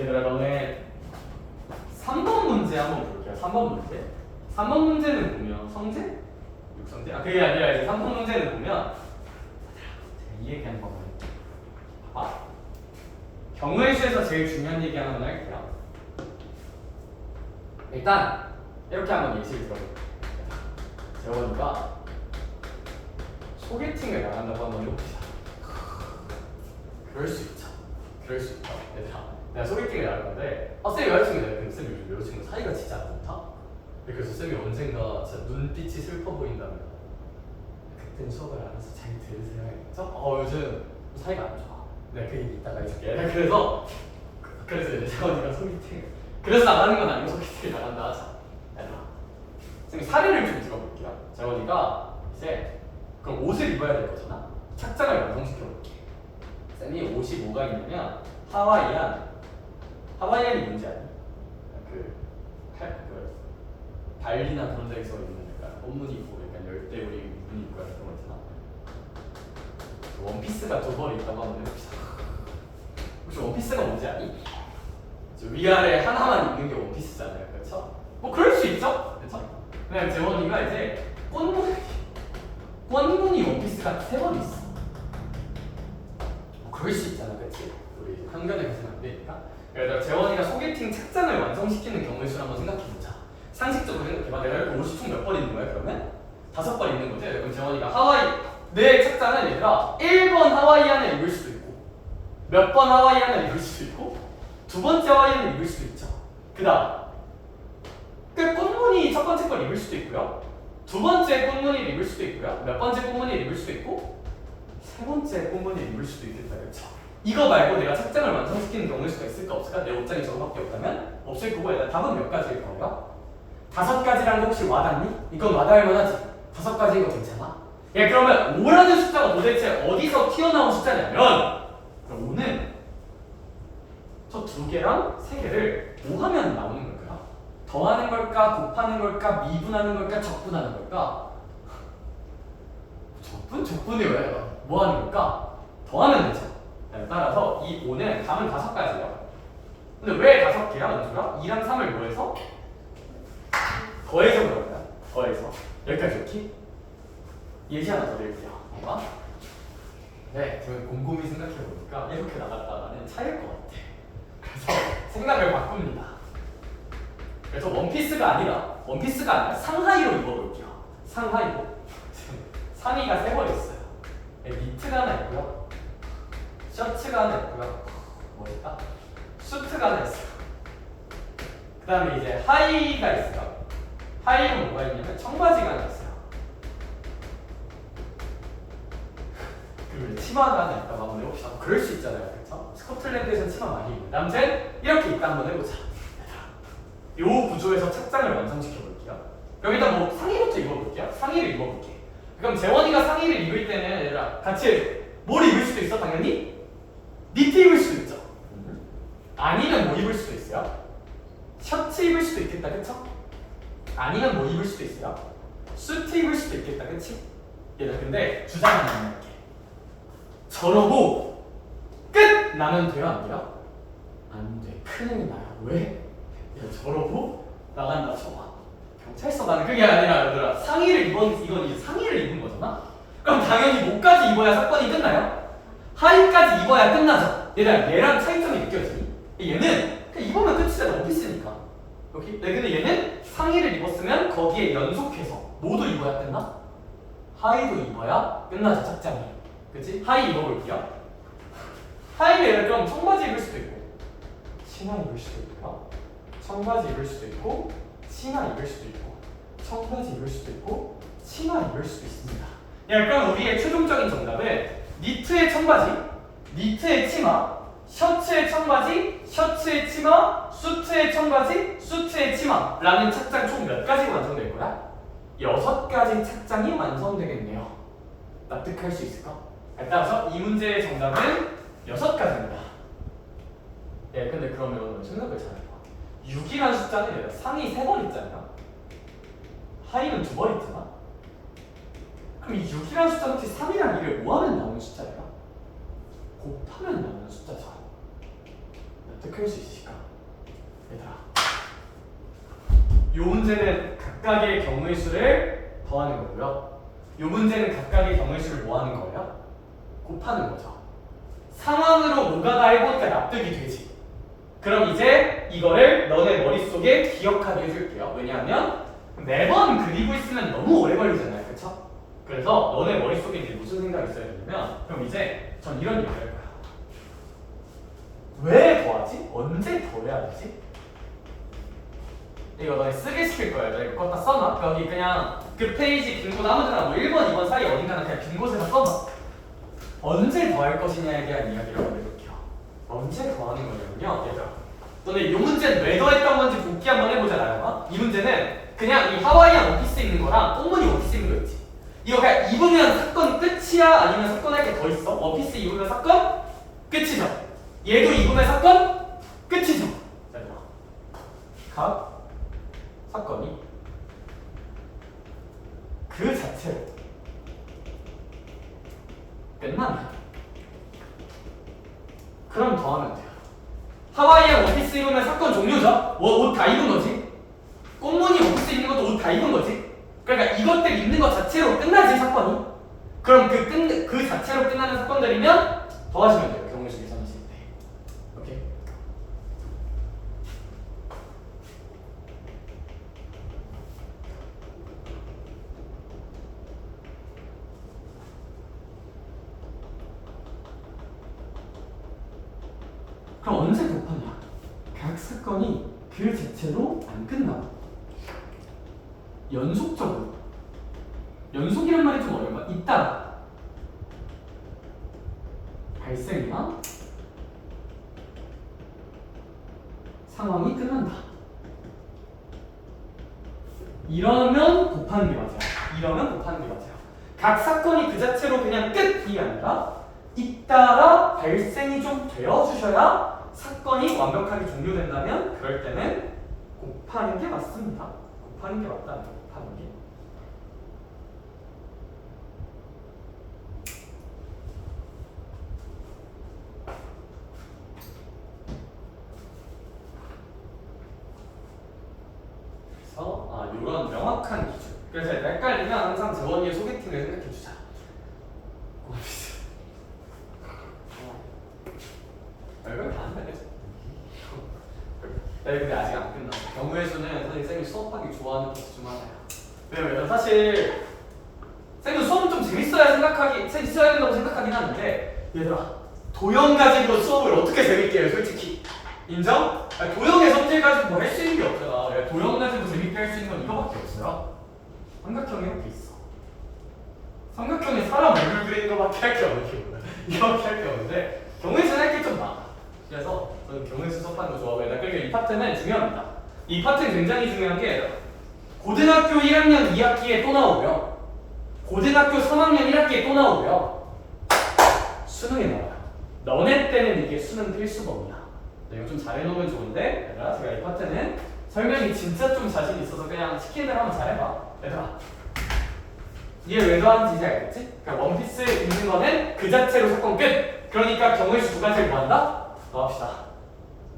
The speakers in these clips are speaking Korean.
얘들아 너네 3번 문제 한번 볼게요. 3번 문제. 3번 문제는 보면 성재? 육성재? 아 그게 아니라 이제 3번 문제는 보면 이 얘기 한 번만 봐봐. 경우의 수에서 제일 중요한 얘기 하나만 할게요. 일단 이렇게 한번 예시를 들어볼게요. 재원이가 소개팅을 나간다고 한번 해봅시다. 그럴 수 있죠. 그럴 수 있죠. 얘들아 내가 소개팅을 나갔는데 쌤이 여자친구 내가 근데 쌤이 요즘 여자친구 사이가 진짜 안 좋다? 그래서 쌤이 언젠가 진짜 눈빛이 슬퍼 보인다면 그땐 수업을 알아서 잘 들으세요 했죠? 요즘 사이가 안 좋아. 내가 그 얘기 이따가 해줄게. 그래서 이제 재원이가 소개팅 그래서 나가는 건 아니고 소개팅을 나간다 하자. 얘들아 쌤이 사례를 좀 들어볼게요. 재원이가 이제 그럼 옷을 입어야 될 거잖아? 착장을 완성시켜볼게. 쌤이 옷이 뭐가 있냐면 하와이안이 뭔지 아니? 그 발리나 그런 데서 입는 약간 옷무늬 입고 약간 열대우리 무늬 입고 그런 거 있잖아. 원피스가 두 벌 있다고 한번 해봅시다. 혹시 원피스가 뭔지 아니? 위아래 하나만 입는 게 원피스잖아요, 그렇죠? 뭐 그럴 수 있죠, 그렇죠? 그냥 재원이가 이제 꽃무늬 원피스가 세 번 있어. 뭐 그럴 수 있잖아, 그렇지? 우리 편견에 가서는 안 되니까. 그래서 재원이가 소개팅 착장을 완성시키는 경우의 수를 한번 생각해보자. 상식적으로 생각해봐. 내가 이렇게 옷이 총 몇 벌 있는 거야, 그러면? 5벌 있는 거지? 그럼 재원이가 내 착장은 얘들아 1번 하와이안을 입을 수도 있고 몇 번 하와이안을 입을 수도 있고 두 번째 하와이안을 입을 수도 있죠. 그 다음 꽃무늬 첫 번째 걸 입을 수도 있고요. 두 번째 꽃무늬를 입을 수도 있고요. 몇 번째 꽃무늬를 입을 수도 있고 세 번째 꽃무늬를 입을 수도 있겠다, 그렇죠? 이거 말고 내가 착장을 완성시키는 경우일 수가 있을까 없을까? 내 옷장이 저거밖에 없다면 없을 거고 얘들아 답은 몇 가지일 거예요? 5가지라는 거 혹시 와닿니? 이건 와닿을 만하지? 5가지인 거 괜찮아? 예, 그러면 5라는 숫자가 도대체 어디서 튀어나온 숫자냐면 5는 저 2개랑 3개를 뭐 하면 나오는 걸까요? 더하는 걸까? 곱하는 걸까? 미분하는 걸까? 적분하는 걸까? 적분이 왜? 뭐 하는 걸까? 더하면 되죠. 따라서 이 5는 답은 5가지예요. 근데 왜 5개야? 원수가? 2랑 3을 뭐 해서? 더해서 그런 거야. 더해서. 여기까지 좋기? 예시 하나 더 드릴게요. 봐봐. 네, 저는 곰곰이 생각해보니까 이렇게 나갔다가는 차일 것 같아. 그래서 생각을 바꿉니다. 그래서 원피스가 아니라 상하이로 입어볼게요. 상하이로. 상의가 3벌 있어요. 네, 니트가 하나 있고요. 셔츠가 하나 있고요. 뭐였다? 수트가 하나 있어요. 그 다음에 이제 하의가 있어요. 하의는 뭐가 있냐면 청바지가 하나 있어요. 그리고 치마가 하나 있다고 한번 해봅시다. 그럴 수 있잖아요, 그렇죠? 스코틀랜드에서는 치마 많이 입는데 아무튼 이렇게 있다 한번 해보자. 이 구조에서 착장을 완성시켜볼게요. 여기다 뭐 상의부터 입어볼게요. 상의를 입어볼게. 그럼 재원이가 상의를 입을 때는 얘들아 같이 뭘 입을 수도 있어, 당연히? 니트 입을 수도 있죠. 아니면 뭐 입을 수도 있어요? 셔츠 입을 수도 있겠다, 그쵸? 아니면 뭐 입을 수도 있어요? 수트 입을 수도 있겠다, 그치? 얘들아 근데 주장 하나 할게. 저러고 끝! 나면 돼요, 안 돼요? 안 돼. 큰일 나요. 왜? 저러고 나간다 쳐봐. 경찰서 가는 그게 아니라 얘들아 이건 이제 상의를 입은 거잖아? 그럼 당연히 목까지 입어야 사건이 끝나요? 하의까지 입어야 끝나죠? 얘들아 얘랑 차이점이 느껴지니? 얘는 그냥 입으면 끝이잖아. 원피스니까. 오케이? 네, 근데 얘는 상의를 입었으면 거기에 연속해서 모두 입어야 끝나? 하의도 입어야 끝나죠, 착장이. 그치? 하의 입어볼게요. 하의는 얘를 그럼 청바지 입을 수도 있고 치마 입을 수도 있고요. 청바지 입을 수도 있고 치마 입을 수도 있고 청바지 입을 수도 있고 치마 입을 수도 있습니다. 야, 그럼 우리의 최종적인 정답은 니트의 청바지, 니트의 치마, 셔츠의 청바지, 셔츠의 치마, 수트의 청바지, 수트의 치마라는 착장 총 몇 가지가 완성될 거야? 6가지 착장이 완성되겠네요. 납득할 수 있을까? 따라서 이 문제의 정답은 6가지입니다. 예, 근데 그러면 생각을 잘해봐. 6이라는 숫자는 상위 3번 있잖아요. 하위는 2번 있잖아. 그럼 이 6이라는 숫자는 혹시 3이랑 2를 뭐 하면 나오는 숫자예요? 곱하면 나오는 숫자죠. 어떻게 할 수 있을까? 얘들아, 요 문제는 각각의 경우의 수를 더하는 거고요. 요 문제는 각각의 경우의 수를 뭐 하는 거예요? 곱하는 거죠. 상황으로 뭐가 다 해보니까 납득이 되지. 그럼 이제 이거를 너네 머릿속에 기억하게 해줄게요. 왜냐하면 매번 그리고 있으면 너무 오래 걸리잖아요. 그쵸? 그래서 너네 머릿속에 이제 무슨 생각이 있어야 되냐면, 그럼 이제 전 이런 얘기를 할 거야. 왜 더하지? 언제 더해야 되지? 이거 너네 쓰게 시킬 거야. 너 이거 다 써놔. 여기 그냥 그 페이지 빈 곳 아무데나 뭐 1번, 2번 사이 어딘가나 그냥 빈 곳에다 써놔. 언제 더할 것이냐에 대한 이야기를 한번 해볼게요. 언제 더하는 거냐면요, 얘들아, 너네 이 문제는 왜 더했던 건지 복귀 한번 해보자. 나영아, 이 문제는 그냥 이 하와이안 원피스 있는 거랑 꽃무늬 원피스 있는 거 있지. 이거 그냥 입으면 사건 끝이야? 아니면 사건 할 게 더 있어? 원피스 입으면 사건 끝이죠. 얘도 입으면 사건 끝이죠. 자, 각 사건이 그 자체로 끝나면 그럼 더하면 돼요. 하와이안 원피스 입으면 사건 종료죠. 옷 다 입은 거지. 꽃무늬 원피스 입는 것도 옷 다 입은 거지. 그러니까 이것들 입는 것 자체로 끝나지, 사건이. 그럼 그 자체로 끝나는 사건들이면 더하시면 돼요. 경우의 수 계산하실 때. 오케이. 그럼 언제 곱하냐? 각 사건이 그 자체로 안 끝나고 연속적으로, 연속이란 말이 좀 어려워. 잇따라 발생이나 상황이 끝난다. 이러면 곱하는 게 맞아요. 이러면 곱하는 게 맞아요. 각 사건이 그 자체로 그냥 끝이 아니라 잇따라 발생이 좀 되어주셔야 사건이 완벽하게 종료된다면, 그럴 때는 곱하는 게 맞습니다. 곱하는 게 맞다는 거. 곱하는 게. 그래서 이런 명확한 기준. 그래서 헷갈리면 항상 재원이의 소개팅을 생각해주자. 별걸 다 한다, 그치? 근데 아직 안 끝났어. 경우의 수는 사실 쌤이 수업하기 좋아하는 코스 중 하나야. 왜냐면 사실 쌤은 수업 좀 재밌어야 된다고 생각하긴 하는데, 얘들아, 도형 가지고 수업을 어떻게 재밌게 해요, 솔직히? 인정? 도형의 성질 가지고 뭐 할 수 있는 게 없잖아. 도형 가지고 재밌게 할 수 있는 건 이거밖에 없어요. 삼각형이 이렇게 있어. 삼각형에 사람 얼굴 그리는 거밖에 할 게 없는 이거밖에 할 게 없는데, 경우의 수는 할 게 좀 많아. 그래서 저는 경우의 수 수업하는 거 좋아해요. 그리고 이 파트는 중요합니다. 이 파트는 굉장히 중요한 게, 고등학교 1학년 2학기에 또 나오고요, 고등학교 3학년 1학기에 또 나오고요, 수능에 나와요. 너네 때는 이게 수능 필수범이야. 이거 좀 잘해놓으면 좋은데, 얘들아, 제가 이 파트는 설명이 진짜 좀 자신 있어서 그냥 시키는 대로 한번 잘해봐. 얘들아, 이게 왜 더하는지 이제 알겠지? 그러니까 원피스 입는 거는 그 자체로 사건 끝! 그러니까 경우의 수 두 가지를 뭐한다? 더합시다.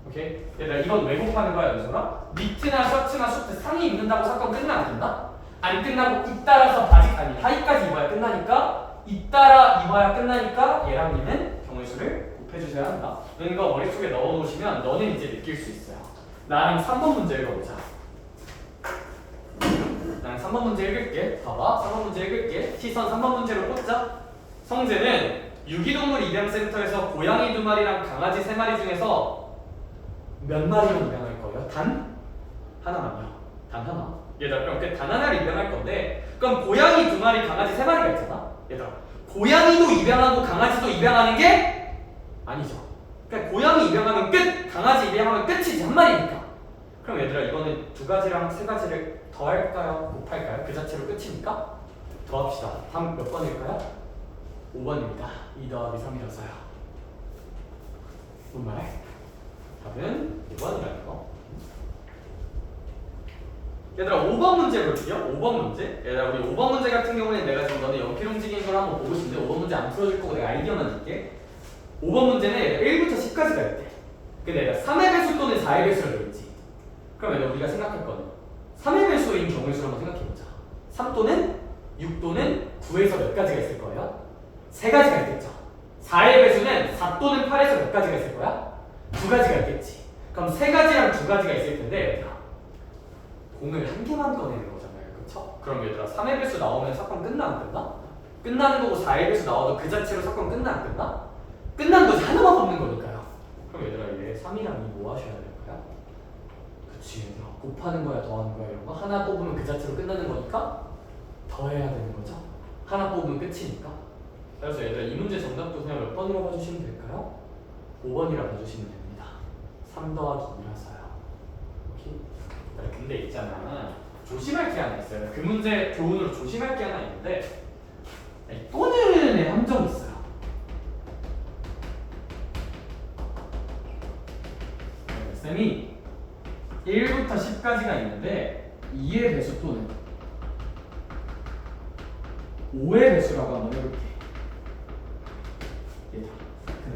오케이? 얘들아, 이건 왜 곱하는 거야, 연수가? 니트나 셔츠나 수트 상의 입는다고 사건 끝나 안 끝나? 안 끝나고 잇따라서 바지, 아니 하의까지 입어야 끝나니까, 잇따라 입어야 끝나니까 얘랑 얘는 경우의 수를 곱해주셔야 한다. 이거 머릿속에 넣어놓으시면 너는 이제 느낄 수 있어요. 나랑 3번 문제 읽어보자. 나랑 3번 문제 읽을게. 봐봐, 3번 문제 읽을게. 시선 3번 문제로 꽂자. 성재는 유기동물 입양센터에서 고양이 2마리랑 강아지 3마리 중에서 몇 마리만 입양할 거예요? 단 하나만요. 단 하나. 얘들아, 그럼 그 단 하나를 입양할 건데, 그럼 고양이 2마리, 강아지 3마리가 있잖아. 얘들아, 고양이도 입양하고 강아지도 입양하는 게 아니죠. 그러니까 고양이 입양하면 끝, 강아지 입양하면 끝이지, 한 마리니까. 그럼 얘들아, 이거는 2가지랑 3가지를 더할까요? 곱할까요? 그 자체로 끝이니까 더합시다. 다음 몇 번일까요? 5번입니다. 2 더하기 3이라서요. 뭔 말해? 답은 5번이라는 거. 얘들아, 5번 문제 볼게요. 5번 문제. 얘들아, 우리 5번 문제 같은 경우는 내가 지금 너네 연필 움직이는 걸 한번 보고 싶은데 5번 문제 안 풀어줄 거고 내가 아이디어만 줄게. 5번 문제는 1부터 10까지가 있대. 근데 내가 3의 배수 또는 4의 배수를 넣었지. 그럼 얘들아 우리가 생각할 거는 3의 배수인 경우의 수를 한번 생각해보자. 3 또는 6 또는 9에서 몇 가지가 있을 거예요? 3가지가 있겠죠. 4의 배수는 4 또는 8에서 몇 가지가 있을 거야? 2가지가 있겠지. 그럼 3가지랑 2가지가 있을 텐데 얘들아 공을 한 개만 꺼내는 거잖아요. 그쵸? 그럼 얘들아 3의 배수 나오면 사건 끝나 안 끝나? 끝나는 거고 4의 배수 나와도 그 자체로 사건 끝나 안 끝나? 끝난 거지. 하나만 뽑는 거니까요. 그럼 얘들아 얘 3이랑 2 뭐 하셔야 될 거야? 그치 얘들아 곱하는 거야 더하는 거야 이런 거 하나 뽑으면 그 자체로 끝나는 거니까 더해야 되는 거죠. 하나 뽑으면 끝이니까. 그래서 얘들아 이 문제 정답도 그냥 몇 번이라고 봐주시면 될까요? 5번이라고 봐주시면 됩니다. 3 더하기 2라서요. 오케이? 근데 있잖아 조심할 게 하나 있어요. 그 문제 교훈으로 조심할 게 하나 있는데 또는의 함정이 있어요. 쌤이 1부터 10까지가 있는데 2의 배수 또는 5의 배수라고 한번 해볼게.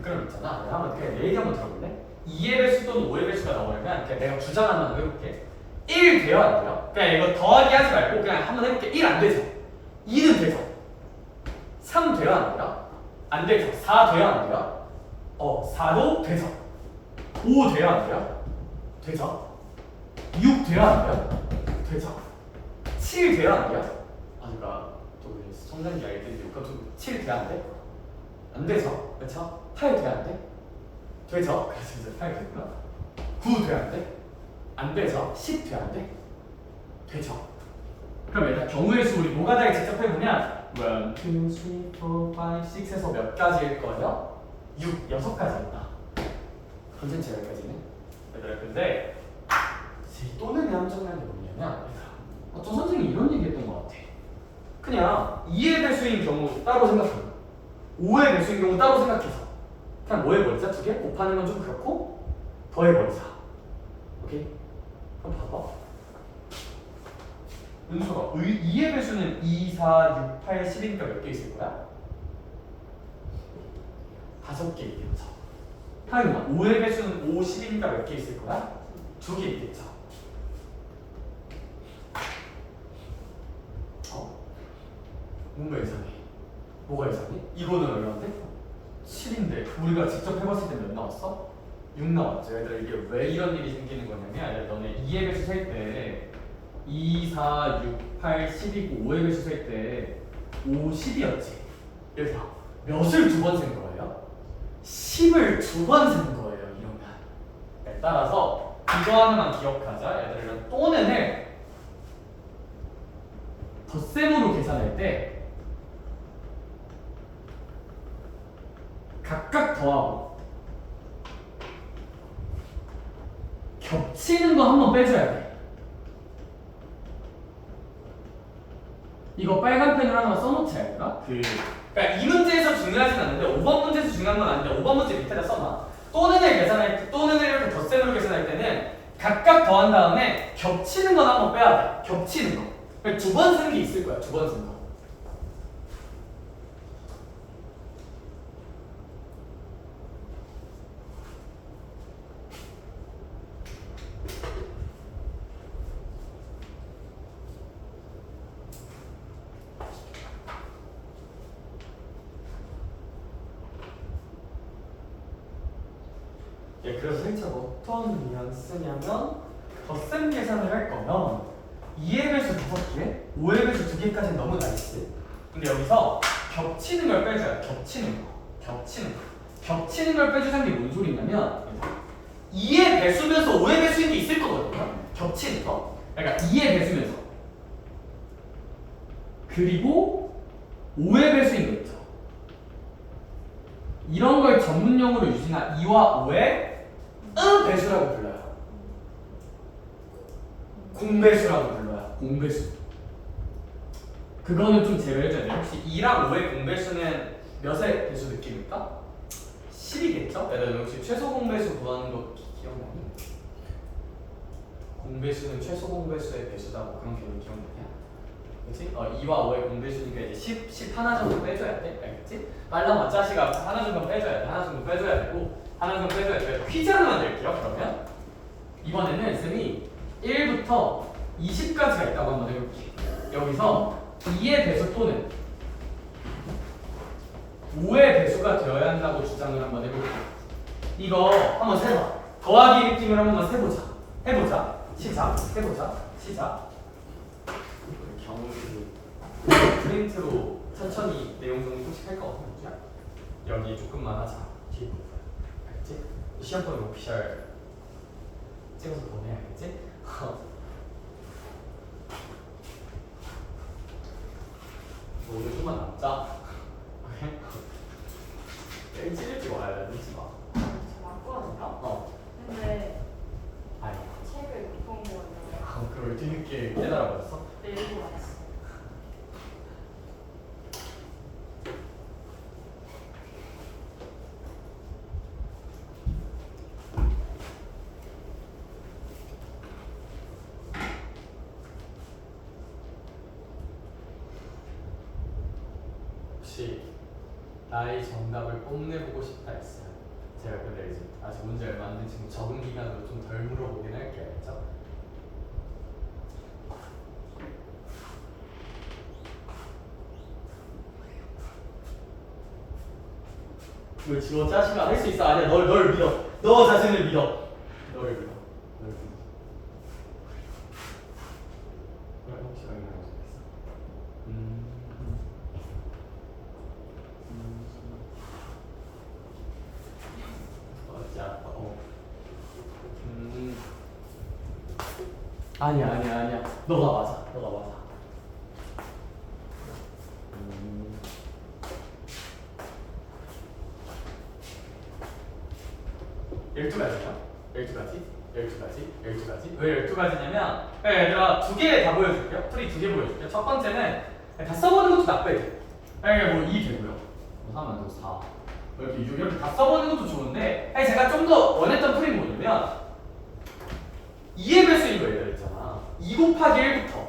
그럼 있잖아. 내가 한번 그냥 내 얘기 한번 들어볼래? 2의 배수 또는 5의 배수가 나오려면 그냥 내가 주장 한번 해볼게. 1 돼요 안 돼요? 그냥 이거 더하기 하지 말고 그냥 한번 해볼게. 1 안 되죠? 2는 되죠? 3 돼요 안 돼요? 안 되죠? 4 돼요 안 돼요? 4도 되죠? 5 돼요 안 돼요? 되죠? 6 돼요 안 돼요? 되죠? 7 돼요 안 돼요? 그러니까 또 성장기 알텐데 7 돼요 안 돼? 안 되죠? 그렇죠? 8 돼요 안 돼? 되죠? 그래서 이제 8 되구나. 9 돼요 안 돼? 안 되죠? 10 돼요 안 돼? 되죠? 그럼 일단 경우의 수 우리 노가다에 직접 해보면 1, 2, 3, 4, 5, 6에서 몇 가지일 거예요? 6가지였다. 컨텐츠 여기까지는. 얘들아 근데 또는 함정이라는 게 뭐냐면 어떤 선생님이 이런 얘기 했던 것 같아. 그냥 2의 배수인 경우 따로 생각하고 5의 배수인 경우 따로 생각해서 그냥 뭐 해버리자? 2개 곱하는 건 좀 그렇고 더해버리자. 오케이? 그럼 봐봐. 은수가 2의 배수는 2, 4, 6, 8, 10이니까 몇 개 있을 거야? 5개 있겠죠. 하여간 5의 배수는 5, 10이니까 몇 개 있을 거야? 2개 있겠죠. 뭔가 이상해. 뭐가 이상해? 이거는 얼마인데? 7인데 우리가 직접 해봤을 때 몇 나왔어? 6 나왔죠. 얘들아 이게 왜 이런 일이 생기는 거냐면 너네 2의 배수 셀 때 2, 4, 6, 8, 10이고 5의 배수 셀 때 5, 10이었지. 얘들아 몇을 2번 센 거예요? 10을 2번 센 거예요. 이러면 따라서 이거 하나만 기억하자. 얘들아 이런 또는을 덧셈으로 계산할 때 각각 더하고 겹치는 거 한번 빼줘야 돼. 이거 빨간 펜으로 하나만 써놓자 할까? 그러니까 이 문제에서 중요하진 않은데 5번 문제에서 중요한 건 아닌데 5번 문제 밑에다 써놔. 또는을 이렇게 덧셈으로 계산할 때는 각각 더한 다음에 겹치는 건 한번 빼야 돼. 겹치는 거. 그러니까 2번 쓰는 게 있을 거야. 2번 쓰는 거. 그래서 생차 어떤 뉘앙스냐면 덧셈 계산을 할 거면 2의 배수 5개, 5의 배수 2개까지는 너무 나이스. 근데 여기서 겹치는 걸 빼줘야 돼. 겹치는 걸 빼주자는 게 뭔 소리냐면 2의 배수면서 5의 배수인 게 있을 거거든요. 겹치는 거. 그러니까 2의 배수면서 그리고 5의 배수인 거 있죠. 이런 걸 전문용어로 유진한 2와 5의 배수라고 불러요. 공배수라고 불러요. 공배수. 그거는 좀 제외해줘야 돼요. 혹시 2랑 5의 공배수는 몇의 배수 느낌일까? 10이겠죠? 얘들 혹시 최소 공배수 구하는 거 기억나니? 공배수는 최소 공배수의 배수다 뭐 그런 개념 기억나냐? 그렇지? 2와 5의 공배수니까 이제 10 하나 정도 빼줘야 돼. 알겠지? 빨라면 자식아 하나 정도 빼줘야 돼. 하나 정도 빼줘야 되고 하나 정도 빼줘야 돼. 퀴즈 하나 만들게요. 그러면 이번에는 쌤이 1부터 20까지가 있다고 한번 해볼게. 여기서 2의 배수 또는 5의 배수가 되어야 한다고 주장을 한번 해볼게. 이거 한번 세봐. 더하기 느낌을 한번 세보자. 해보자. 시작. 해보자. 시작. 경우를 프린트로 천천히 내용 정리 소식할 거 같은데 여기 조금만 하자. 뒤에 부분. 알겠지? 시험 보면 오피셜 찍어서 보내야겠지? 오늘 좀만 남자. 일찍 일찍 와야 돼. 늦지 마. 저 왔거든요. 근데 아니. 책을 못 본 거예요. 그걸 뒤늦게 깨달아버렸어? 네, 일부 왔어. 혹시 나의 정답을 뽐내보고 싶다 했어요. 제가 근데 이제 아직 문제 얼마 안 된 지금 적응 기간으로 좀 덜 물어보긴 할게요. 알겠죠? 왜 지워 짜식아 할 수 있어. 아니야 널 믿어. 너 자신을 믿어. 너를 믿어. 널 믿어. 그래 혹시 여기 나올 수 있어. 자, 아니야. 너가 맞아. 12가지야. 12가지. 왜 12가지냐면 얘들아 두 개 다 보여줄게요. 풀이 두 개 보여줄게요. 첫 번째는 다 써보는 것도 나쁘지. 뭐 2 되고요. 3 안 되고 4. 이렇게 6 이렇게 다 써보는 것도 좋은데 제가 좀 더 원했던 풀이 뭐냐면 2의 배수인 거 얘들 있잖아. 2 곱하기 1부터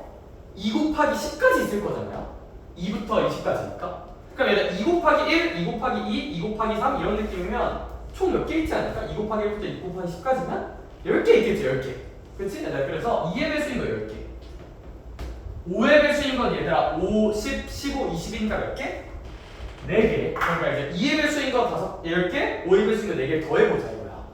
2 곱하기 10까지 있을 거잖아요. 2부터 20까지니까. 그럼 얘들 2 곱하기 1, 2 곱하기 2, 2 곱하기 3 이런 느낌이면 총 몇 개 있지 않을까? 2 곱하기 1부터 2 곱하기 10까지면 10개 있겠지. 10개. 그치? 그래서 2의 배수인 거 10개. 5의 배수인 건 얘들아 5, 10, 15, 20이니까 몇 개? 4개. 그러니까 이제 2의 배수인 거 10개, 5의 배수인 거 4개 더해보자 이거야.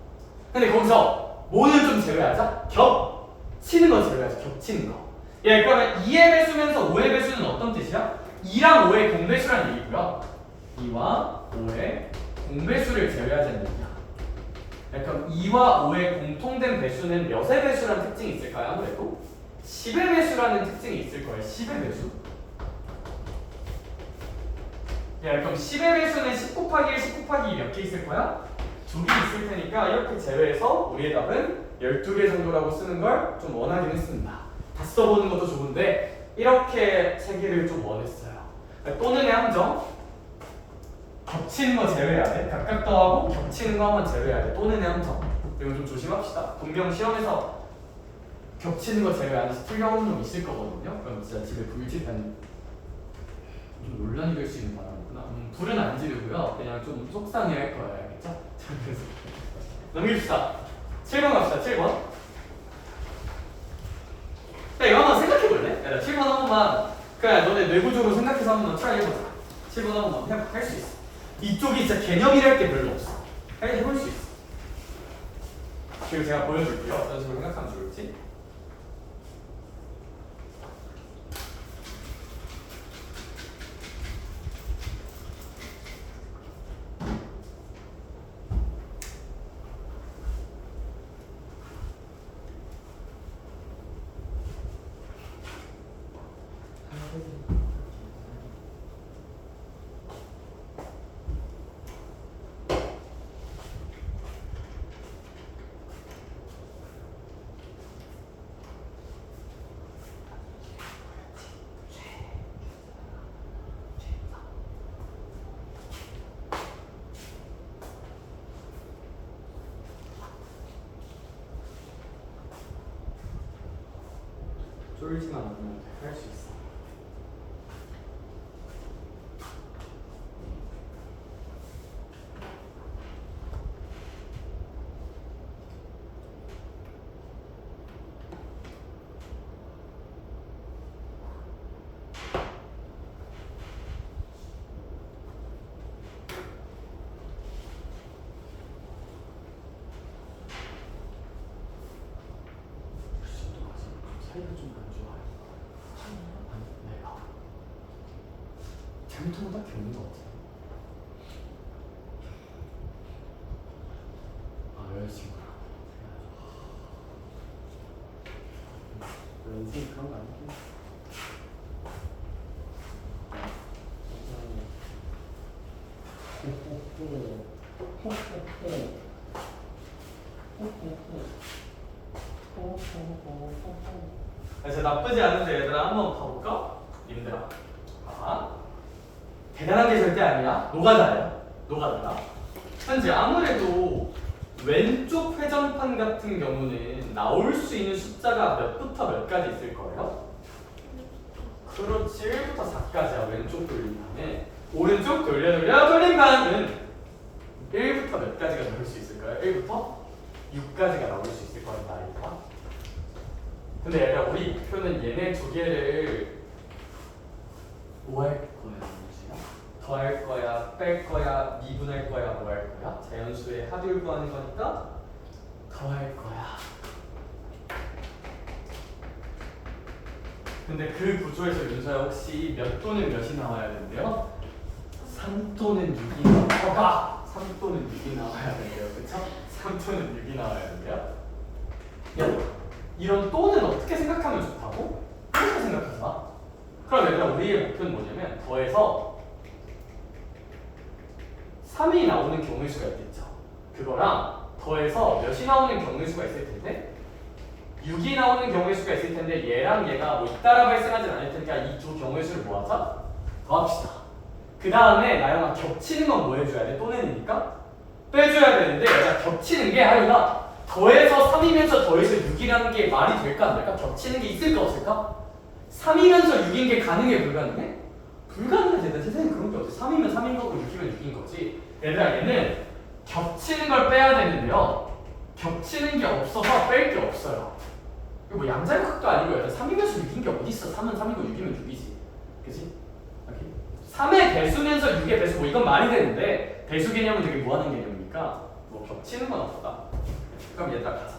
근데 거기서 뭐는 좀 제외하자? 겹치는 거 제외하자. 겹치는 거. 그러면 2의 배수면서 5의 배수는 어떤 뜻이야? 2랑 5의 공배수라는 얘기고요. 2와 5의 공배수를 제외하자는 얘기야. 그럼 2와 5의 공통된 배수는 몇의 배수라는 특징이 있을까요? 아무래도 10의 배수라는 특징이 있을 거예요. 10의 배수. 그럼 10의 배수는 10 곱하기 1, 10 곱하기 2 몇 개 있을 거야? 2개 있을 테니까 이렇게 제외해서 우리의 답은 12개 정도라고 쓰는 걸 좀 원하긴 했습니다. 다 써보는 것도 좋은데 이렇게 세 개를 좀 원했어요. 또는의 함정 겹치는 거 제외해야 돼. 각각 더하고 겹치는 거 한번 제외해야 돼. 또는의 함정 이거 좀 조심합시다. 분명 시험에서 겹치는 거 제외하면서 틀려오는 놈 있을 거거든요. 그럼 진짜 집에 불지르면 좀 논란이 될 수 있는 바람이구나. 불은 안 지르고요. 그냥 좀 속상해할 거예요. 알겠죠? 그래서 넘깁시다. 7번 갑시다. 7번. 이거 한번 생각해볼래? 7번 한 번만 그냥 너네 뇌구조로 생각해서 한 번만 트라이 해보자. 7번 한 번만 할 수 있어. 이쪽이 진짜 개념이랄 게 별로 없어. 해볼 수 있어. 그리고 제가 보여줄게요. 어떤 식으로 생각하면 좋을지. 쫄지만 않으면 할 수 있어. 3톤은 딱히 없는 것 같아요. 아, 여자친구랑 인생이 그런 거 아니긴 해. 그래서 나쁘지 않은데 얘들아 한번 가볼까? 님들아 아, 대단한 게 절대 아니야. 노가다야. 노가다야. 현재 아무래도 왼쪽 회전판 같은 경우는 나올 수 있는 숫자가 몇부터 몇까지 있을 거예요? 그렇지. 1부터 4까지야. 왼쪽 돌림판에. 오른쪽 돌림판은 1부터 몇 가지가 나올 수 있을까요? 1부터 6까지가 나올 수 있을 거란다. 아이가. 근데 얘들아 우리 표는 얘네 두 개를 뭐 할 거야? 더 할 거야? 뺄 거야? 미분할 거야? 뭐 할 거야? 자연수의 합을 구하는 거니까 더 할 거야. 근데 그 구조에서 윤서야 혹시 몇 또는 몇이 나와야 된대요? 3 또는 6이 나와야 3 또는 6이 나와야 된대요. 그쵸? 3 또는 6이 나와야 된대요. 야, 이런 또는 어떻게 생각하면 좋다고? 이렇게 생각하자. 그럼 얘들아 우리의 목표는 뭐냐면 더해서 3이 나오는 경우의 수가 있겠죠. 그거랑 더해서 몇이 나오는 경우의 수가 있을 텐데 6이 나오는 경우의 수가 있을 텐데 얘랑 얘가 뭐 잇따라 발생하진 않을 테니까 이 두 경우의 수를 모아서 더합시다. 그 다음에 나영아 겹치는 건 뭐 해줘야 돼? 또는이니까 빼줘야 되는데 얘가 겹치는 게 하루가 더해서 3이면서 더해서 6이라는 게 말이 될까 안 될까? 겹치는 게 있을까 없을까? 3이면서 6인 게 가능해 불가능해? 불가능해. 세상에 그런 게 없어. 3이면 3인 거고 6이면 6인 거지. 얘들아 얘는 겹치는 걸 빼야 되는데요. 겹치는 게 없어서 뺄 게 없어요. 이거 뭐 양자역학도 아니고 얘들아 3이면서 6인 게 어디 있어? 3은 3이고 6이면 6이지. 그치? 3의 배수면서 6의 배수 뭐 이건 말이 되는데 배수 개념은 되게 무한한 개념이니까 뭐 겹치는 건 없다. 그럼 얘들아 가자.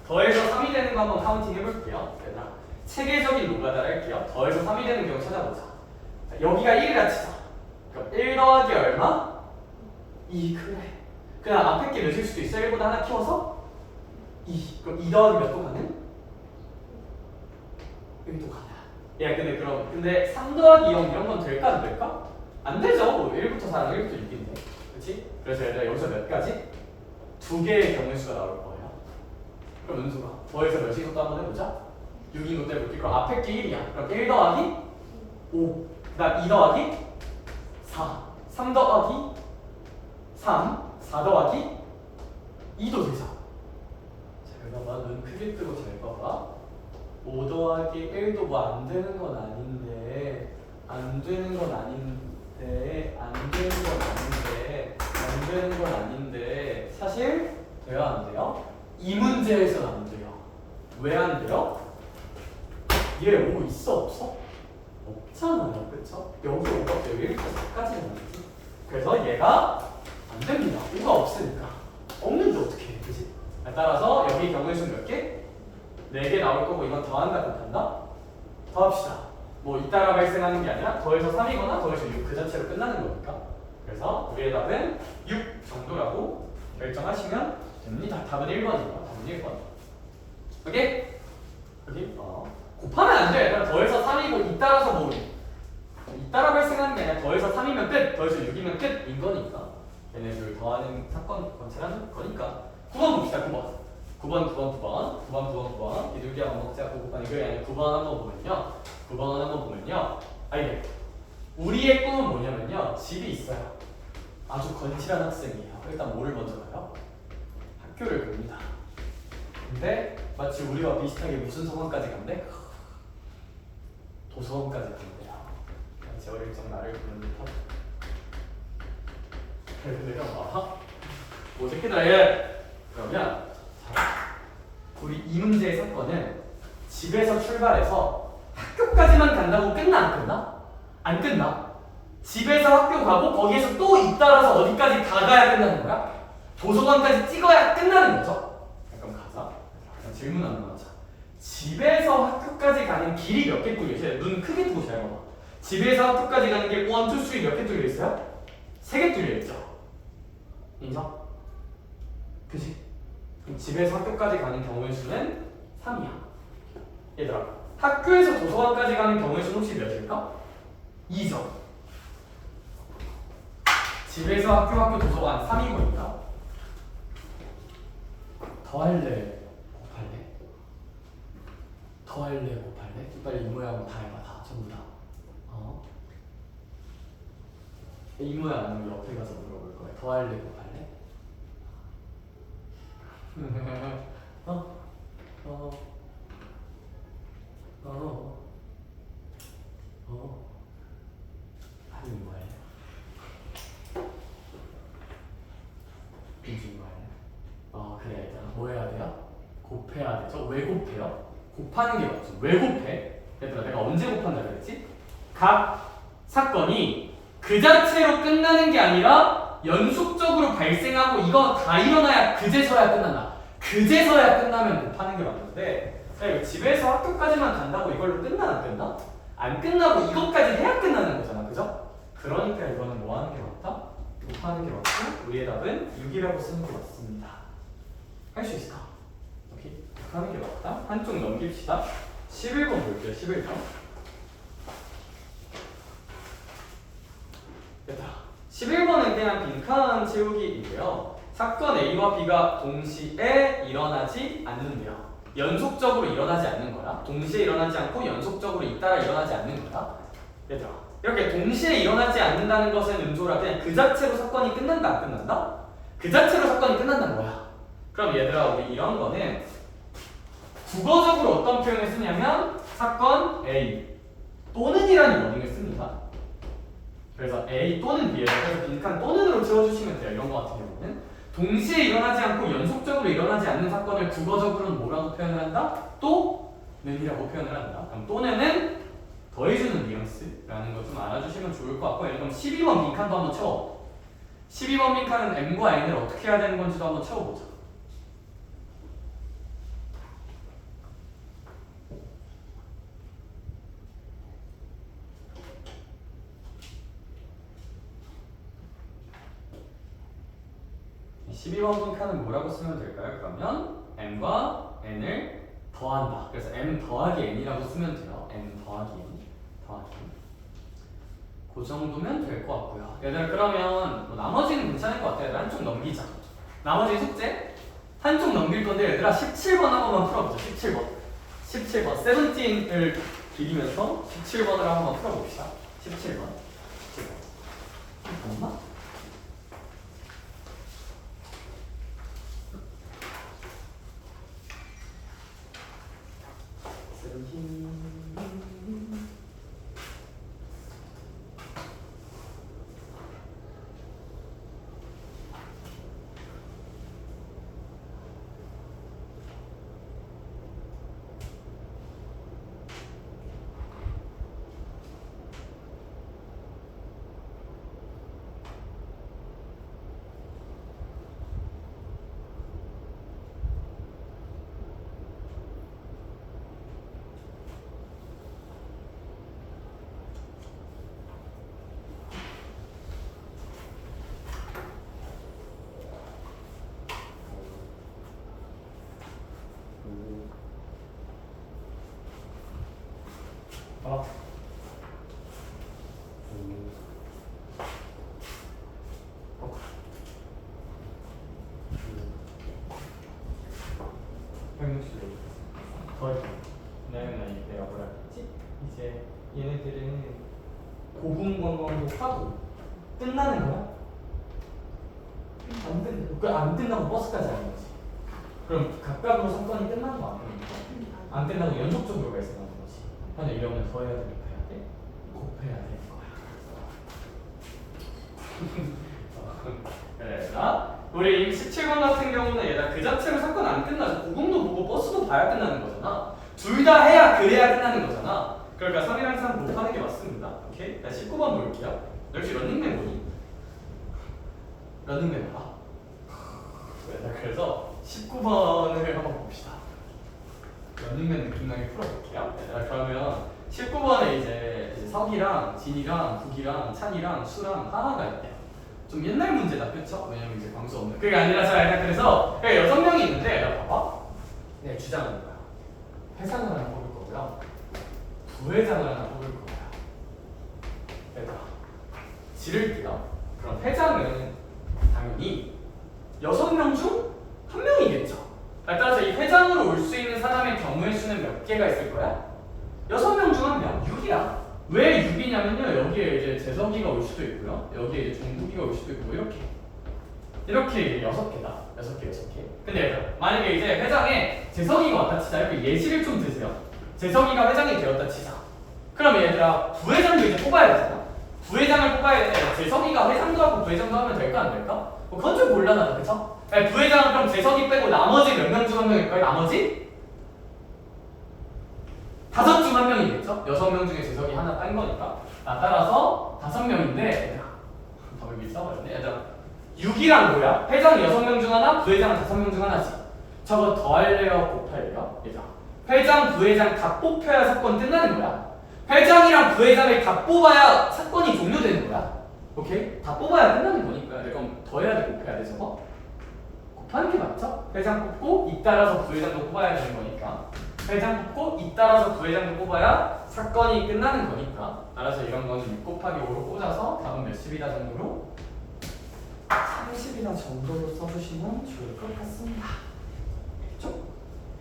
더해서 3이 되는 거 한번 카운팅 해볼게요. 얘들아 체계적인 노가다를 할게요. 더해서 3이 되는 경우 찾아보자. 자, 여기가 1이라 치자. 그럼 1 더하기 얼마? 2. 그래. 그냥 앞에 게 몇일 수도 있어. 1보다 하나 키워서 2. 그럼 2 더하기 몇 도 가능? 1도 가능. 야 근데 3 더하기 0 이런 건 될까 안 될까? 안 되죠. 뭐 1부터 4랑 1부터 6인데. 그치? 그래서 얘들아 여기서 몇 가지? 2개의 경우의 수가 나올 거예요. 그럼 은수가 더해서 몇이 있었다 한번 해보자. 6인 것도 해볼게. 그럼 앞에 게 1이야. 그럼 1 더하기 5. 그 다음 2 더하기 4. 3 더하기 3. 4 더하기 2도 되자. 잘 봐봐. 눈 크게 뜨고 잘 봐봐. 5 더하기 1도 뭐 안 되는 건 아닌데 안 되는 건 아닌데 안 되는 건 아닌데 안 되는 건 아닌데 사실 돼요 안 돼요? 이 문제에서는 안 돼요. 왜 안 돼요? 얘 5 있어 없어? 없잖아요. 그쵸? 여기 5가 없어요. 1부터 4까지는 아니지. 그래서 얘가 안 됩니다. 5가 없으니까 없는데 어떻게 해? 그치? 따라서 여기 경우의 수는 몇 개? 4개 나올 거고 이건 더한다 극한다? 더합시다. 뭐 잇따라 발생하는 게 아니라 더해서 3이거나 더해서 6 그 자체로 끝나는 거니까. 그래서 우리의 답은 6 정도라고 결정하시면 됩니다. 답은 1번이에요. 답은 1번. 오케이? 여기 곱하면 안 돼. 얘들아 더해서 3이고 잇따라서 뭐 잇따라 발생하는 게 아니라 더해서 3이면 끝, 더해서 6이면 끝인 거니까. 얘네들 더하는 사건 관찰하는 거니까. 9번 봅시다. 9번. 비둘기 한번 먹자. 9번 이거 아니라 9번 한번 보면요. 9번 한번 보면요. 아니 우리의 꿈은 뭐냐면요. 집이 있어요. 아주 건실한 학생이에요. 일단 뭐를 먼저 가요? 학교를 갑니다. 근데 마치 우리와 비슷하게 무슨 소원까지 간대? 도서관까지 간대요. 제 어릴 적 나를 부르는 듯한. 내가 봐. 뭐 새끼들아 얘. 그러면 우리 이 문제의 사건은 집에서 출발해서 학교까지만 간다고 끝나 안 끝나? 안 끝나. 집에서 학교 가고 거기에서 또 잇따라서 어디까지 다 가야 끝나는 거야? 도서관까지 찍어야 끝나는 거죠? 그럼 가자. 질문 하나 하자. 집에서 학교까지 가는 길이 몇 개 꼴이지? 눈 크게 뜨고 잘 봐봐. 집에서 학교까지 가는 게 1, 2, 3 몇 개 뚫려 있어요? 3개 뚫려 있죠. 인정? 그지? 그럼 집에서 학교까지 가는 경우의 수는 3이야. 얘들아, 학교에서 도서관까지 가는 경우의 수는 혹시 몇일까? 2죠. 집에서 학교 도서관 3이니까 더할래 곱할래? 더할래 곱할래? 빨리 이 모양으로 다 해봐. 다 전부 다. 이 모양 아니면 옆에 가서 물어볼 거야. 더할래 곱할래? 하긴 뭐해? 빈준 뭐해? 그래 일단 뭐 해야 돼요? 곱해야 되죠? 왜 곱해요? 곱하는 게 맞죠? 왜 곱해? 얘들아 내가 언제 곱한다 그랬지? 각 사건이 그 자체로 끝나는 게 아니라 연속적으로 발생하고 이거 다 일어나야 그제서야 끝난다. 그제서야 끝나면 곱하는 게 맞는데 이거 집에서 학교까지만 간다고 이걸로 끝나 안 끝나? 안 끝나고 이것까지 해야 끝나는 거잖아. 그죠? 그러니까 이거는 뭐 하는 게 맞다? 곱하는 게 맞고 우리의 답은 6이라고 쓰는 게 맞습니다. 할 수 있을까? 오케이. 곱하는 게 맞다. 한쪽 넘깁시다. 11번 볼게요. 11번. 됐다. 11번은 그냥 빈칸 채우기이고요. 사건 A와 B가 동시에 일어나지 않는데요. 연속적으로 일어나지 않는 거야. 동시에 일어나지 않고 연속적으로 잇따라 일어나지 않는 거야. 얘들아, 이렇게 동시에 일어나지 않는다는 것은 은조라 그냥 그 자체로 사건이 끝난다 안 끝난다? 그 자체로 사건이 끝난다는 거야. 그럼 얘들아 우리 이런 거는 국어적으로 어떤 표현을 쓰냐면 사건 A 또는이라는 워딩을 씁니다. 그래서 A 또는 B에서 그래서 빈칸 또는으로 채워주시면 돼요. 이런 거 같은 경우는 동시에 일어나지 않고 연속적으로 일어나지 않는 사건을 국어적으로는 뭐라고 표현을 한다? 또는이라고 표현을 한다. 그럼 또는은 더해주는 뉘앙스라는 거 좀 알아주시면 좋을 것 같고 그럼 12번 빈칸도 한번 채워. 12번 빈칸은 M과 N을 어떻게 해야 되는 건지도 한번 채워보자. 이 12번 빈칸은 뭐라고 쓰면 될까요? 그러면 M과 N을 더한다. 그래서 M 더하기 N이라고 쓰면 돼요. M 더하기 N 더하기 N. 그 정도면 될 것 같고요. 얘들아 그러면 뭐 나머지는 괜찮을 것 같아. 얘들아 한쪽 넘기자. 나머지 숙제 한쪽 넘길 건데 얘들아 17번 한 번만 풀어보자. 17번 17을 비리면서 17번을 한번 풀어봅시다. 17번 엄마? 내가 뭐라 했지? 이제 얘네들은 고분관광도 하고 끝나는 거야? 안 끝나고 버스까지 하는 거지. 그럼 각각으로 사건이 끝나는 거 아니야? 안 끝나고 연속적으로 발생하는 거지. 근데 이러면 더 해야 돼, 곱해야 돼? 곱해야 될 거야. 그래서 우리 17번 같은 경우는 얘가 그 자체로 사건 안 끝나죠. 고공도 보고 버스도 봐야 끝나는 거잖아. 둘 다 해야 그래야 끝나는 거잖아. 그러니까 3이랑 3 곱하는 게 맞습니다. 오케이? 자 19번 볼게요. 역시 런닝맨 뭐니? 런닝맨 봐라. 그래서 19번을 한번 봅시다. 런닝맨 느낌 나게 풀어볼게요. 그러면 19번에 이제 석이랑 진이랑 국이랑 찬이랑 수랑 하나가 있대요. 좀 옛날 문제다, 그쵸? 왜냐면 이제 광수 없는. 그게 아니라 자, 일단 그래서 6명이 있는데, 나 봐봐. 내 주장은 뭐야? 회장을 하나 뽑을 거고요. 부회장을 하나 뽑을 거고요. 얘들아, 지를게요. 그럼 회장은 당연히 6명 중 1명이겠죠. 따라서 이 회장으로 올 수 있는 사람의 경우의 수는 몇 개가 있을 거야? 6명 중 1명, 6이야. 왜 6이냐면요, 여기에 이제 재석이가 올 수도 있고요, 여기에 이제 종국이가 올 수도 있고, 이렇게 6개다. 6개. 근데 만약에 이제 회장에 재석이가 왔다 치자. 이렇게 예시를 좀 드세요. 재석이가 회장이 되었다 치자. 그럼 얘들아, 부회장도 이제 뽑아야 되잖아. 부회장을 뽑아야 되는데 재석이가 회장도 하고 부회장도 하면 될까 안 될까? 그건 좀 곤란하다, 그쵸? 부회장은 그럼 재석이 빼고 나머지 몇 명 중 1명일까요? 나머지? 5 중 1명이겠죠? 6명 중에 재석이 하나 딴 거니까. 따라서 5명인데, 얘들아, 답을 미리 써버렸네. 얘들아, 6이란 뭐야? 회장 6명 중 하나, 부회장 5명 중 하나지. 저거 더할래요? 곱할래요? 얘들아, 회장, 부회장 다 뽑혀야 사건 끝나는 거야. 회장이랑 부회장을 다 뽑아야 사건이 종료되는 거야. 오케이? 다 뽑아야 끝나는 거니까. 그럼 더해야 돼, 곱해야 돼, 저거? 곱하는 게 맞죠? 회장 뽑고 잇따라서 부회장도 뽑아야 되는 거니까. 회장 뽑고 잇따라서 부회장도 뽑아야 사건이 끝나는 거니까. 따라서 이런 거는 6 곱하기 5로 꽂아서 답은 몇십이다 정도로? 30이다 정도로 써주시면 좋을 것 같습니다. 그렇죠?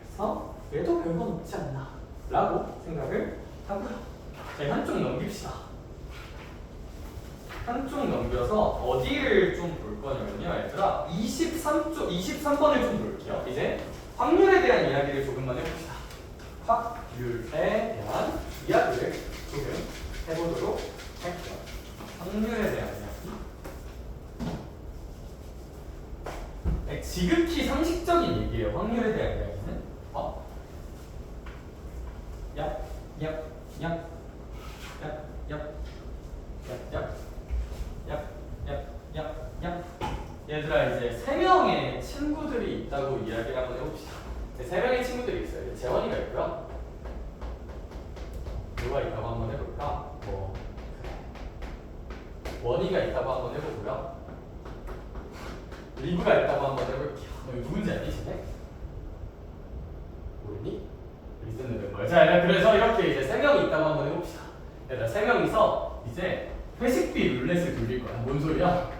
그래서 얘도 별건 없지 않나 라고 생각을 하고요. 자, 한쪽 넘깁시다. 한쪽 넘겨서 어디를 좀 볼 거냐면요, 얘들아, 23번을 좀 볼게요. 이제 확률에 대한 이야기를 조금만 해봅시다. 확률에 대한 이야기를 조금 해보도록 할게요. 확률에 대한 이야기. 지극히 상식적인 얘기예요. 확률에 대한 이야기는. 얘들아, 이제 3명의 친구들이 있다고 이야기를 한번 해봅시다. 3명의 친구들이 있어요. 재원이가 있고요. 누가 있다고 한번 해볼까? 원이가 있다고 한번 해보고요. 리브가 있다고 한번 해볼게요. 너 누군지 알지, 쟤네? 모르니? 리스는 멤버. 자, 그래서 이렇게 이제 3명이 있다고 한번 해봅시다. 얘들아, 3명이서 이제 회식비 룰렛을 돌릴 거야. 뭔 소리야?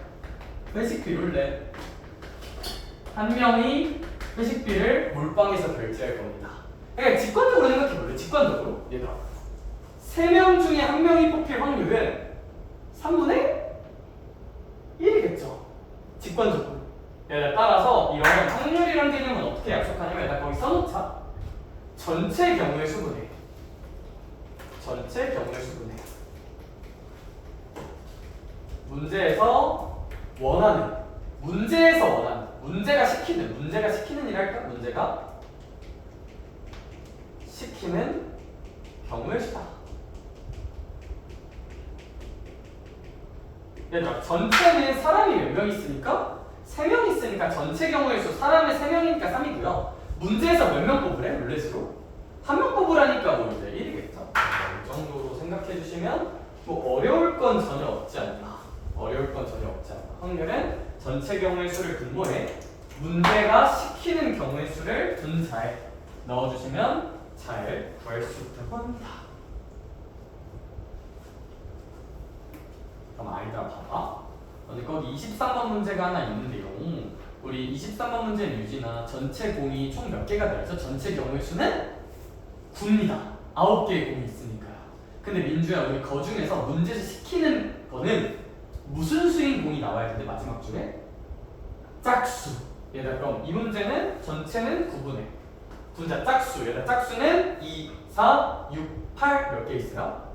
회식비 룰렛. 한 명이 회식비를 몰빵해서 결제할 겁니다. 그러니까 직관적으로 생각해볼래. 직관적으로. 얘들아, 3명 중에 1명이 뽑힐 확률은 3분의 1이겠죠. 직관적으로. 얘들아, 따라서 이런 확률이라는 개념은 어떻게 약속하냐면, 일단 거기 써놓자. 전체 경우의 수분해. 전체 경우의 수분해. 문제에서 원하는, 문제가 시키는 이랄까? 문제가 시키는 경우의 수다. 얘들아, 전체는 사람이 몇 명 있으니까? 3명 있으니까 전체 경우의 수 사람의 3명이니까 3이고요. 문제에서 몇 명 뽑으래? 룰렛으로? 1명 뽑으라니까 뭐 이제 1이겠죠? 이 정도로 생각해 주시면 뭐 어려울 건 전혀 없지 않나. 확률은 전체 경우의 수를 분모해 문제가 시키는 경우의 수를 분자에 넣어주시면 잘 구할 수 있다고 합니다. 그럼 아이들아, 봐봐. 근데 거기 23번 문제가 하나 있는데요. 우리 23번 문제는 유진아, 전체 공이 총 몇 개가 들어있죠? 전체 경우의 수는 9입니다. 9개의 공이 있으니까요. 근데 민주야, 우리 그 중에서 문제에서 시키는 거는 무슨 수인 공이 나와야 되는데, 마지막 줄에? 짝수. 얘들아, 그럼 이 문제는 전체는 9분의 분자 짝수. 얘들아, 짝수는 2, 4, 6, 8 몇 개 있어요?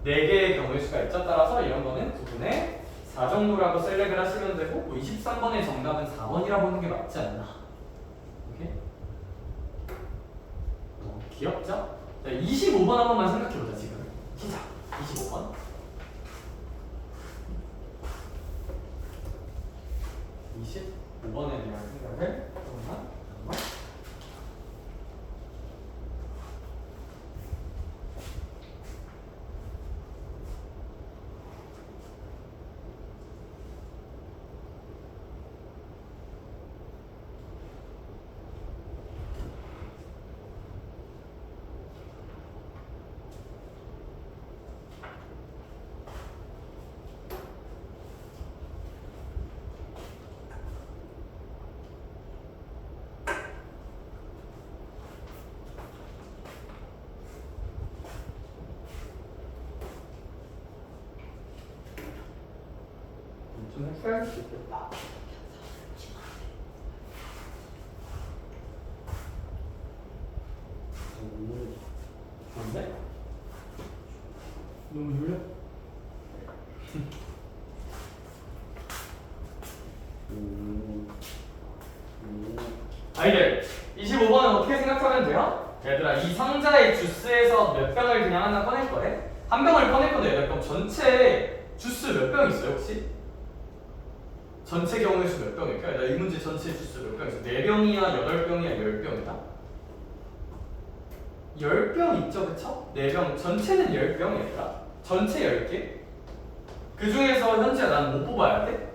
4개의 경우의 수가 있죠. 따라서 이런 거는 9분의 4 정도라고 셀렉을 하시면 되고, 23번의 정답은 4번이라고 하는 게 맞지 않나. 오케이? 귀엽죠? 자, 25번 한 번만 생각해보자. 지금 시작. 25번. 25번에 대한 생각을 조금만. 이렇게 할 수 있겠다. 뭔데? 너무 졸려? 아이들 25번은 어떻게 생각하면 돼요? 얘들아 이 상자의 주스에서 몇 병을 그냥 하나 꺼낼 거래? 한 병을 꺼낼 건데 얘들아 그럼 전체 주스 몇 병 있어요 혹시? 전체 경우의 수 몇 병일까? 얘들아 이 문제 전체 주스 몇 병 있어? 4병이야? 8병이야? 10병이야? 10병 있죠 그쵸? 4병 전체는 10병 얘들아 전체 10개? 그 중에서 현지야 난 뭐 뽑아야 돼?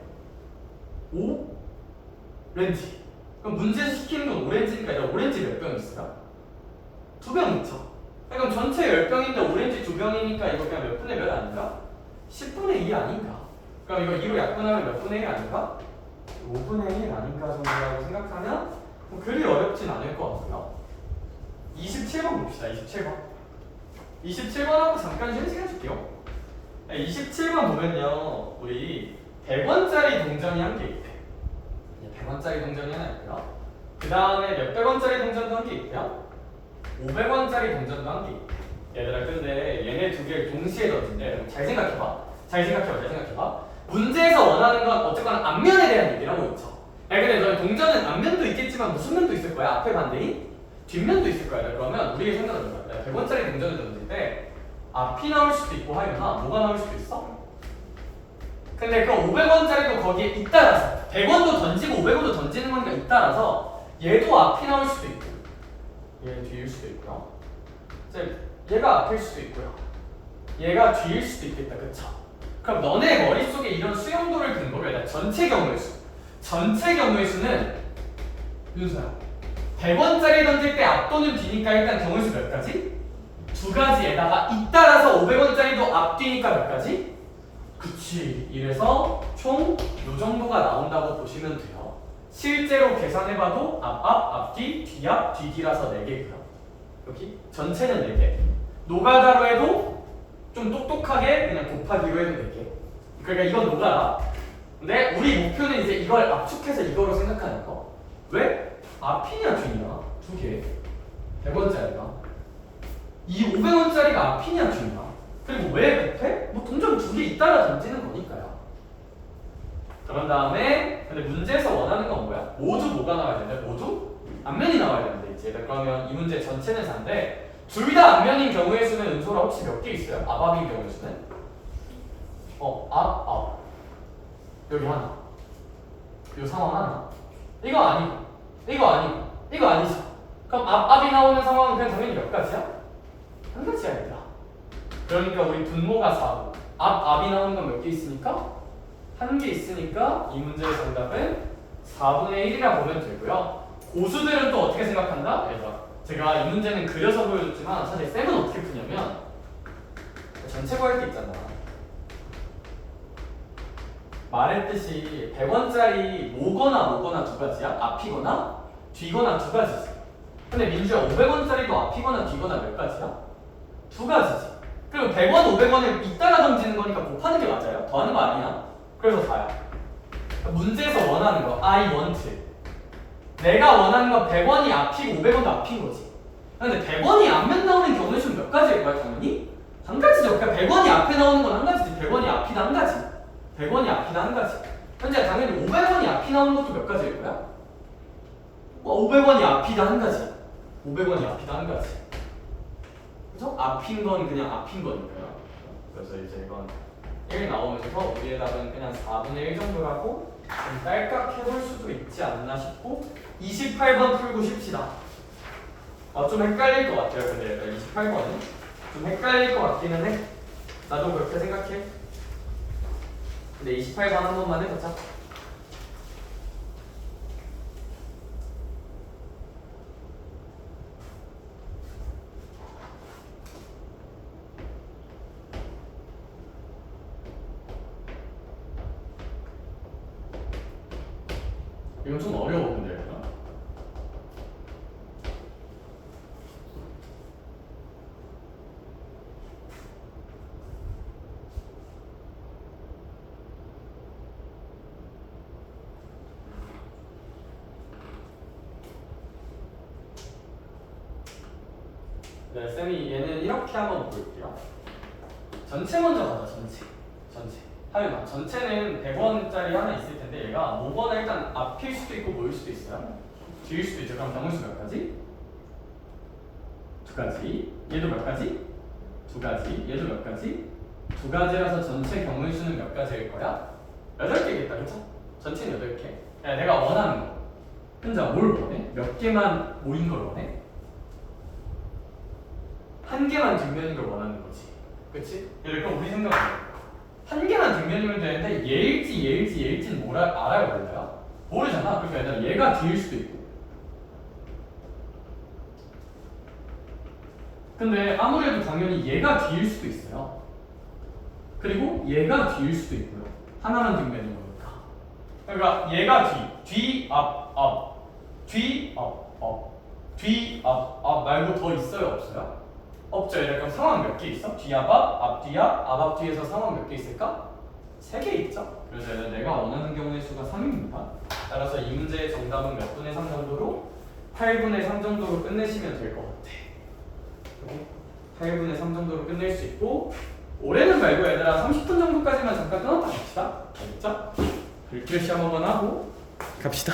오렌지. 그럼 문제 시키는 건 오렌지니까 얘들아 오렌지 몇 병 있을까? 2병 있죠. 그럼 전체 10병인데 오렌지 2병이니까 이거 그냥 몇 분의 몇 아닌가? 10분의 2 아닌가? 그럼 이거 2로 약분하면 몇 분의 1 아닌가? 5분의 1 아닌가 정도라고 생각하면 뭐 그리 어렵진 않을 것 같고요. 27번 봅시다. 27번. 27번하고 잠깐 쉬는 시간 줄게요. 27번 보면요. 우리 100원짜리 동전이 한 개 있대. 100원짜리 동전이 하나 있고요. 그 다음에 몇백 원짜리 동전도 한 개 있고요. 500원짜리 동전도 한 개 있대. 얘들아 근데 얘네 두 개를 동시에 던진대. 잘 생각해봐. 잘 생각해봐. 문제에서 원하는 건 어쨌거나 앞면에 대한 얘기라고 있죠. 근데 너희 동전은 앞면도 있겠지만 무슨 면도 있을 거야? 앞에 반대인? 뒷면도 있을 거야. 그러면 우리의 생각은 뭐야? 100원짜리 동전을 던질 때 앞이 나올 수도 있고 하여나 뭐가 나올 수도 있어? 근데 그 500원짜리도 거기에 잇따라서 100원도 던지고 500원도 던지는 거니까 잇따라서 얘도 앞이 나올 수도 있고 얘 뒤일 수도 있고요. 얘가 앞일 수도 있고요. 얘가 뒤일 수도 있겠다. 그쵸? 그럼 너네 머릿속에 이런 수용도를 근거로 해야 전체 경우의 수. 전체 경우의 수는 윤서야 100원짜리 던질 때 앞 또는 뒤니까 일단 경우의 수 몇 가지? 2가지에다가 잇따라서 500원짜리도 앞뒤니까 몇 가지? 그치. 이래서 총 요 정도가 나온다고 보시면 돼요. 실제로 계산해봐도 앞뒤, 뒤앞, 뒤뒤라서 4개고요. 여기 전체는 4개. 노가다로 해도 좀 똑똑하게 그냥 곱하기로 해도 4개. 그러니까 이건 노가다. 근데 우리 목표는 이제 이걸 압축해서 이거로 생각하는 거. 왜? 앞이냐 뒤냐? 2개. 100원짜리가. 이 500원짜리가 앞이냐 뒤냐? 그리고 왜 급해? 뭐 동전 2개 잇따라 던지는 거니까요. 그런 다음에 근데 문제에서 원하는 건 뭐야? 모두 뭐가 나와야 되는데? 모두 앞면이 나와야 되는데 이제 그러면 이 문제 전체는 4인데 둘 다 앞면인 경우의 수는 은솔아 혹시 몇 개 있어요? 앞인 경우의 수는? 앞 여기 하나 요 상황 하나 이거 아니고 이거 아니죠. 그럼 앞이 나오는 상황은 그냥 당연히 몇 가지야? 한 가지야 얘들아. 그러니까 우리 분모가 4고 앞이 나오는 건 몇 개 있으니까? 한 개 있으니까 이 문제의 정답은 4분의 1이라 보면 되고요. 고수들은 또 어떻게 생각한다? 얘들아 제가 이 문제는 그려서 보여줬지만 사실 쌤은 어떻게 푸냐면 전체 구할 때 있잖아. 말했듯이 100원짜리 뭐거나 2가지야? 앞이거나 뒤거나 2가지지. 근데 민주야 500원짜리도 앞이거나 뒤거나 몇 가지야? 2가지지. 그리고 100원, 500원을 잇따라 던지는 거니까 곱하는 게 맞아요? 더하는 거 아니야? 그래서 4야. 문제에서 원하는 거 I want. 내가 원하는 건 100원이 앞이고 500원도 앞인 거지. 근데 100원이 앞면 나오는 경우의 수는 몇 가지일 거야 당연히? 한 가지죠. 그러니까 100원이 앞에 나오는 건 한 가지지. 100원이 앞이다 한 가지. 100원이 앞이다 한 가지. 현재 당연히 500원이 앞이 나오는 것도 몇 가지일 거야? 500원이 앞이다 한 가지. 500원이 앞이다 한 가지. 그죠? 앞인 건 그냥 앞인 거니까요. 그래서 이제 이건 1 나오면서 우리의 답은 그냥 4분의 1 정도라고 좀 딸깍 해볼 수도 있지 않나 싶고 28번 풀고 싶시다. 좀 헷갈릴 것 같아요. 근데 28번은 좀 헷갈릴 것 같기는 해. 나도 그렇게 생각해. 근데 28번 한 번만 해보자. 이건 좀 어려워 근데. 네, 쌤이 얘는 이렇게 한번 볼게요. 전체 먼저 가자. 전체 하여간 전체는 100원짜리 하나 있을 텐데 얘가 뭐거나 일단 앞일 수도 있고 뭐일 수도 있어요. 뒤일 수도 있죠. 그럼 경우수 몇 가지? 두 가지. 얘도 몇 가지? 두 가지. 얘도 몇 가지? 두 가지라서 전체 경우수는 몇 가지일 거야? 8개겠다. 그쵸? 전체는 8개. 야, 내가 원하는 거. 혼자 뭘 원해? 몇 개만 모인 걸 원해? 한 개만 뒷면인 걸 원하는 거지. 그치? 그럼 우리 생각은 한 개만 뒷면이면 되는데 얘일지는 알아요 몰라요? 모르잖아. 그러니까 얘들아 얘가 뒤일 수도 있고. 근데 아무래도 당연히 얘가 뒤일 수도 있어요. 그리고 얘가 뒤일 수도 있고요. 하나만 뒷면인 거니까. 그러니까 얘가 뒤, 앞, 뒤, 앞 말고 더 있어요 없어요? 없죠. 그럼 상황 몇 개 있어? 뒤, 앞, 뒤, 앞, 뒤에서 상황 몇 개 있을까? 3개 있죠. 그래서 내가 원하는 경우의 수가 3입니다. 따라서 이 문제의 정답은 몇 분의 3 정도로? 8분의 3 정도로 끝내시면 될 것 같아. 8분의 3 정도로 끝낼 수 있고 올해는 말고 얘들아 30분 정도까지만 잠깐 끊었다 갑시다. 알겠죠? 글귀 시험 한번 하고 갑시다.